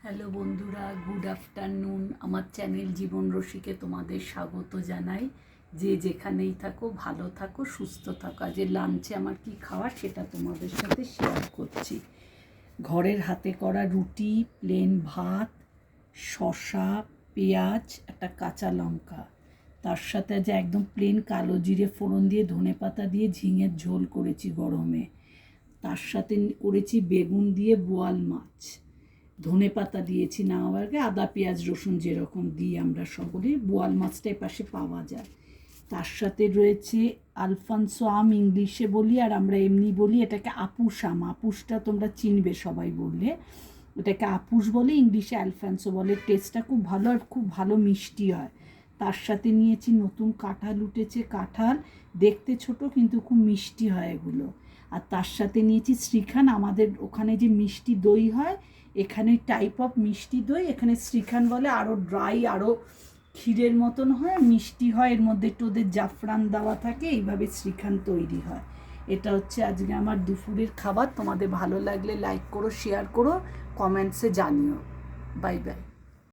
Hello বন্ধুরা, good afternoon. আমার channel জীবন রসিকে তোমাদের স্বাগত জানাই। যে যেখানেই থাকো ভালো থাকো, সুস্থ থাকো। আজ লাঞ্চে আমার কি খাওয়া সেটা তোমাদের সাথে শেয়ার করছি। ঘরের হাতে করা রুটি, প্লেন ভাত, শসা, পেঁয়াজ, একটা কাঁচা লঙ্কা, তার সাথে আজ একদম প্লেন কালো জিরে ফোড়ন দিয়ে ধনেপাতা দিয়ে ঝিঙের ঝোল করেছি গরমে। তার সাথে করেছি বেগুন দিয়ে বোয়াল মাছ, ধনেপাতা দিয়েছি, না আবার আদা পেঁয়াজ রসুন যেরকম দিই আমরা সকলে। বোয়াল মাছটা এপাশে পাওয়া যায়। তার সাথে রয়েছে আলফানসো আম, ইংলিশে বলি, আর আমরা এমনি বলি এটাকে আপুস আম। আপুসটা তোমরা চিনবে সবাই বললে। এটাকে আপুস বলে, ইংলিশে আলফানসো বলে। টেস্টটা খুব ভালো আর খুব ভালো মিষ্টি হয়। তার সাথে নিয়েছি নতুন কাঁঠাল উঠেছে, কাঁঠাল দেখতে ছোট কিন্তু খুব মিষ্টি হয় এগুলো। আর তার সাথে নিয়েছি শ্রীখান। আমাদের ওখানে যে মিষ্টি দই হয়, এখানে টাইপ অফ মিষ্টি দই, এখানে শ্রীখান বলে। আরও ড্রাই, আরও ক্ষীরের মতন হয়, মিষ্টি হয়, এর মধ্যে একটু ওদের জাফরান দেওয়া থাকে, এইভাবে শ্রীখান তৈরি হয়। এটা হচ্ছে আজকে আমার দুপুরের খাবার। তোমাদের ভালো লাগলে লাইক করো, শেয়ার করো, কমেন্টসে জানিও। Bye bye.